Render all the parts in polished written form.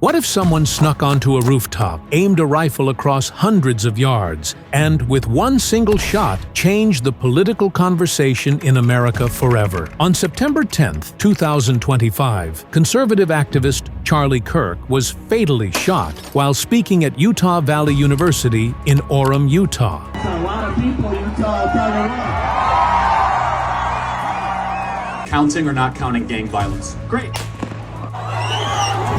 What if someone snuck onto a rooftop, aimed a rifle across hundreds of yards, and with one single shot changed the political conversation in America forever? On September 10, 2025, conservative activist Charlie Kirk was fatally shot while speaking at Utah Valley University in Orem, Utah. There's a lot of people in Utah probably wrong. Counting or not counting gang violence? Great.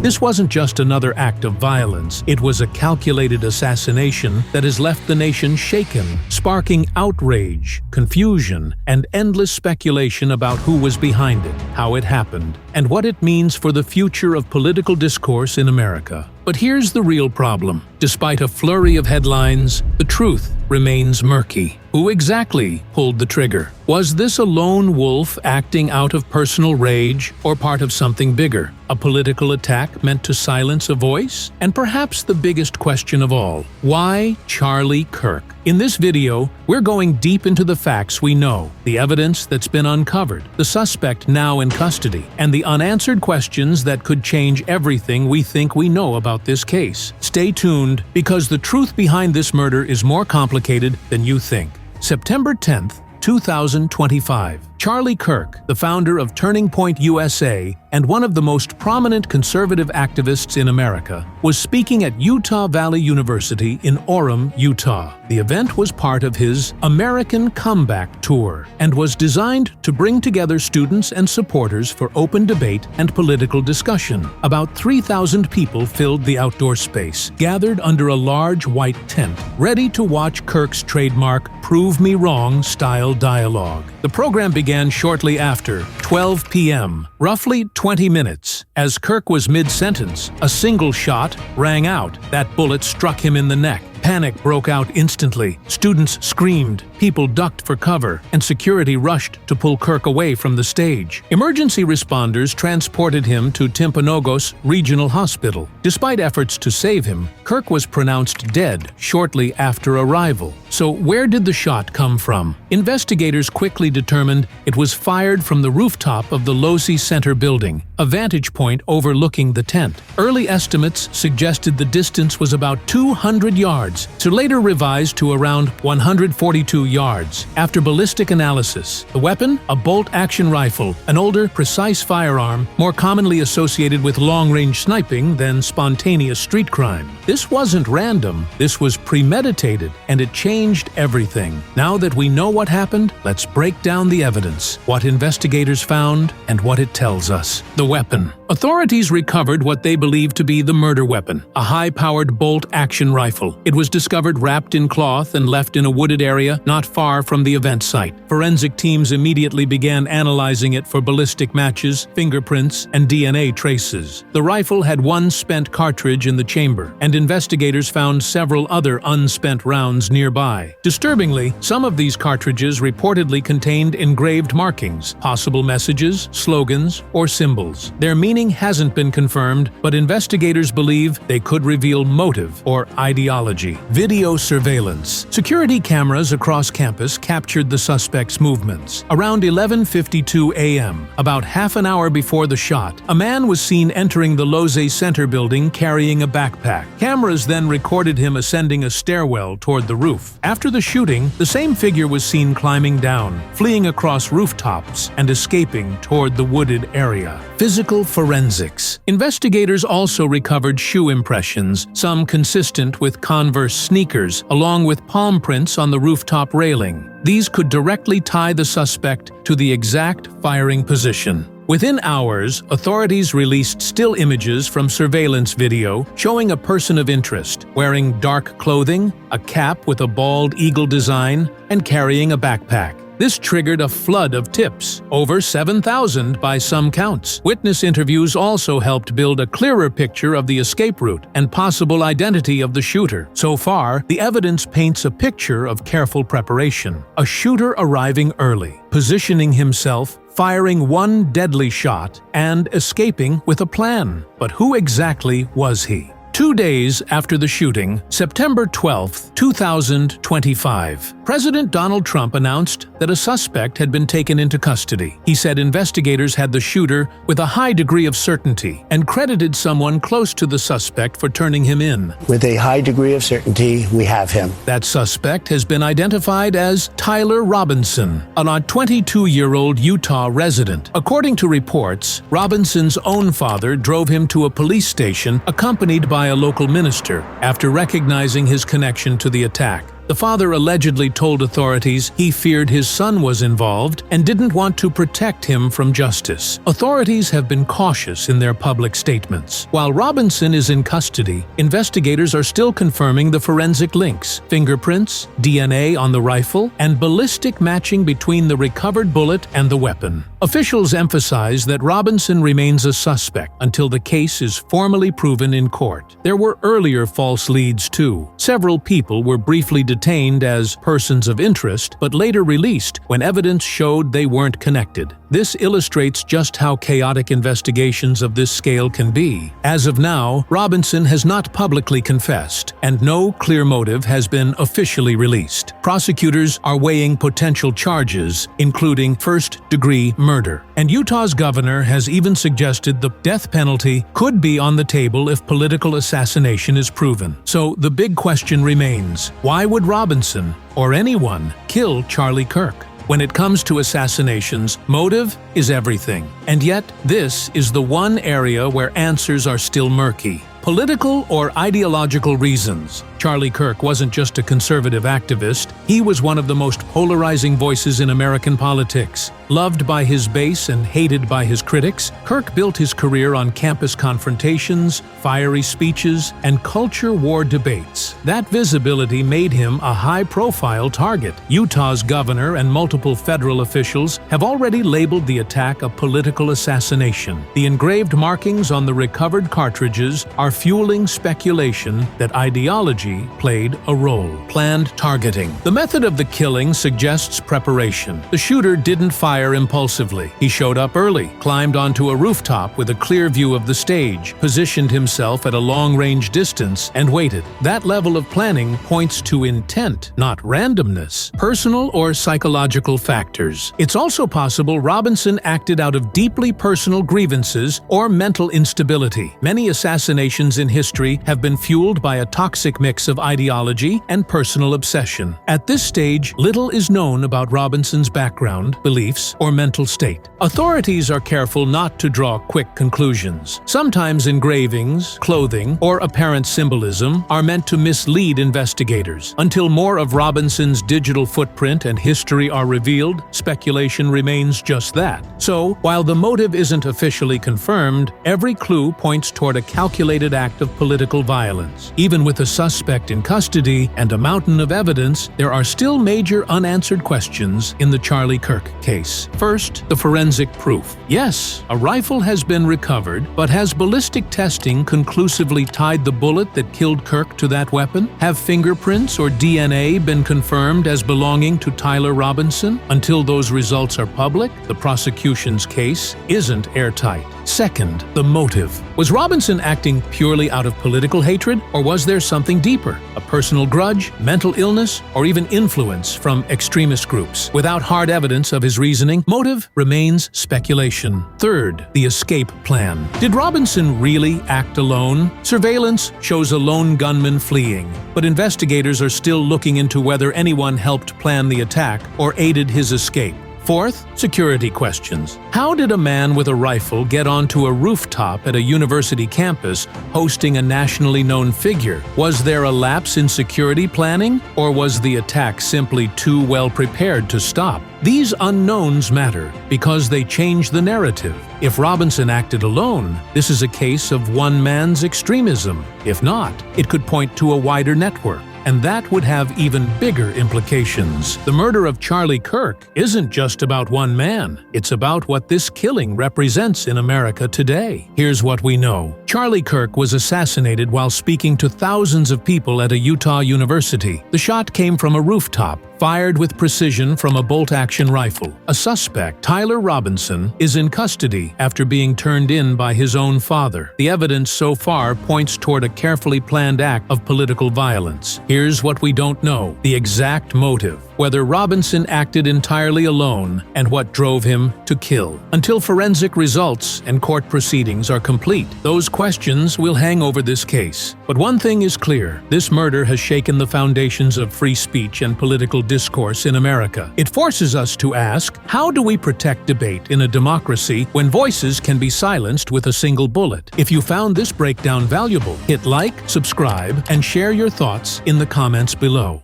This wasn't just another act of violence, it was a calculated assassination that has left the nation shaken, sparking outrage, confusion, and endless speculation about who was behind it, how it happened, and what it means for the future of political discourse in America. But here's the real problem. Despite a flurry of headlines, the truth remains murky. Who exactly pulled the trigger? Was this a lone wolf acting out of personal rage or part of something bigger? A political attack meant to silence a voice? And perhaps the biggest question of all, why Charlie Kirk? In this video, we're going deep into the facts we know, the evidence that's been uncovered, the suspect now in custody, and the unanswered questions that could change everything we think we know about this case. Stay tuned, because the truth behind this murder is more complicated than you think. September 10th, 2025. Charlie Kirk, the founder of Turning Point USA and one of the most prominent conservative activists in America, was speaking at Utah Valley University in Orem, Utah. The event was part of his American Comeback Tour and was designed to bring together students and supporters for open debate and political discussion. About 3,000 people filled the outdoor space, gathered under a large white tent, ready to watch Kirk's trademark "Prove Me Wrong" style dialogue. The program began shortly after 12 p.m., roughly 20 minutes. As Kirk was mid-sentence, a single shot rang out. That bullet struck him in the neck. Panic broke out instantly. Students screamed, people ducked for cover, and security rushed to pull Kirk away from the stage. Emergency responders transported him to Timpanogos Regional Hospital. Despite efforts to save him, Kirk was pronounced dead shortly after arrival. So where did the shot come from? Investigators quickly determined it was fired from the rooftop of the Losi Center building, a vantage point overlooking the tent. Early estimates suggested the distance was about 200 yards, to later revised to around 142 yards. After ballistic analysis, the weapon, a bolt-action rifle, an older, precise firearm more commonly associated with long-range sniping than spontaneous street crime. This wasn't random, this was premeditated, and it changed everything. Now that we know what happened, let's break down the evidence, what investigators found, and what it tells us. The weapon. Authorities recovered what they believe to be the murder weapon, a high-powered bolt-action rifle. It was discovered wrapped in cloth and left in a wooded area not far from the event site. Forensic teams immediately began analyzing it for ballistic matches, fingerprints, and DNA traces. The rifle had one spent cartridge in the chamber, and investigators found several other unspent rounds nearby. Disturbingly, some of these cartridges reportedly contained engraved markings, possible messages, slogans, or symbols. Their meaning hasn't been confirmed, but investigators believe they could reveal motive or ideology. Video surveillance. Security cameras across campus captured the suspect's movements. Around 11:52 a.m., about half an hour before the shot, a man was seen entering the Losi Center building carrying a backpack. Cameras then recorded him ascending a stairwell toward the roof. After the shooting, the same figure was seen climbing down, fleeing across rooftops, and escaping toward the wooded area. Physical forensics. Investigators also recovered shoe impressions, some consistent with Converse sneakers, along with palm prints on the rooftop railing. These could directly tie the suspect to the exact firing position. Within hours, authorities released still images from surveillance video showing a person of interest, wearing dark clothing, a cap with a bald eagle design, and carrying a backpack. This triggered a flood of tips, over 7,000 by some counts. Witness interviews also helped build a clearer picture of the escape route and possible identity of the shooter. So far, the evidence paints a picture of careful preparation. A shooter arriving early, positioning himself, firing one deadly shot, and escaping with a plan. But who exactly was he? 2 days after the shooting, September 12, 2025, President Donald Trump announced that a suspect had been taken into custody. He said investigators had the shooter with a high degree of certainty and credited someone close to the suspect for turning him in. With a high degree of certainty, we have him. That suspect has been identified as Tyler Robinson, a 22-year-old Utah resident. According to reports, Robinson's own father drove him to a police station accompanied by a local minister after recognizing his connection to the attack. The father allegedly told authorities he feared his son was involved and didn't want to protect him from justice. Authorities have been cautious in their public statements. While Robinson is in custody, investigators are still confirming the forensic links, fingerprints, DNA on the rifle, and ballistic matching between the recovered bullet and the weapon. Officials emphasize that Robinson remains a suspect until the case is formally proven in court. There were earlier false leads too. Several people were briefly detained as persons of interest, but later released when evidence showed they weren't connected. This illustrates just how chaotic investigations of this scale can be. As of now, Robinson has not publicly confessed, and no clear motive has been officially released. Prosecutors are weighing potential charges, including first-degree murder. And Utah's governor has even suggested the death penalty could be on the table if political assassination is proven. So the big question remains, why would Robinson, or anyone, kill Charlie Kirk? When it comes to assassinations, motive is everything. And yet, this is the one area where answers are still murky. Political or ideological reasons. Charlie Kirk wasn't just a conservative activist, he was one of the most polarizing voices in American politics. Loved by his base and hated by his critics, Kirk built his career on campus confrontations, fiery speeches, and culture war debates. That visibility made him a high-profile target. Utah's governor and multiple federal officials have already labeled the attack a political assassination. The engraved markings on the recovered cartridges are fueling speculation that ideology played a role. Planned targeting. The method of the killing suggests preparation. The shooter didn't fire impulsively. He showed up early, climbed onto a rooftop with a clear view of the stage, positioned himself at a long-range distance, and waited. That level of planning points to intent, not randomness, personal or psychological factors. It's also possible Robinson acted out of deeply personal grievances or mental instability. Many assassinations in history have been fueled by a toxic mix of ideology and personal obsession. At this stage, little is known about Robinson's background, beliefs, or mental state. Authorities are careful not to draw quick conclusions. Sometimes engravings, clothing, or apparent symbolism are meant to mislead investigators. Until more of Robinson's digital footprint and history are revealed, speculation remains just that. So, while the motive isn't officially confirmed, every clue points toward a calculated act of political violence. Even with a suspect in custody and a mountain of evidence, there are still major unanswered questions in the Charlie Kirk case. First, the forensic proof. Yes, a rifle has been recovered, but has ballistic testing conclusively tied the bullet that killed Kirk to that weapon? Have fingerprints or DNA been confirmed as belonging to Tyler Robinson? Until those results are public, the prosecution's case isn't airtight. Second, the motive. Was Robinson acting purely out of political hatred, or was there something deeper? A personal grudge, mental illness, or even influence from extremist groups? Without hard evidence of his reasoning, motive remains speculation. Third, the escape plan. Did Robinson really act alone? Surveillance shows a lone gunman fleeing, but investigators are still looking into whether anyone helped plan the attack or aided his escape. Fourth, security questions. How did a man with a rifle get onto a rooftop at a university campus hosting a nationally known figure? Was there a lapse in security planning, or was the attack simply too well prepared to stop? These unknowns matter because they change the narrative. If Robinson acted alone, this is a case of one man's extremism. If not, it could point to a wider network. And that would have even bigger implications. The murder of Charlie Kirk isn't just about one man. It's about what this killing represents in America today. Here's what we know. Charlie Kirk was assassinated while speaking to thousands of people at a Utah university. The shot came from a rooftop, fired with precision from a bolt-action rifle. A suspect, Tyler Robinson, is in custody after being turned in by his own father. The evidence so far points toward a carefully planned act of political violence. Here's what we don't know: the exact motive. whether Robinson acted entirely alone and what drove him to kill. Until forensic results and court proceedings are complete, those questions will hang over this case. But one thing is clear: this murder has shaken the foundations of free speech and political discourse in America. It forces us to ask, how do we protect debate in a democracy when voices can be silenced with a single bullet? If you found this breakdown valuable, hit like, subscribe, and share your thoughts in the comments below.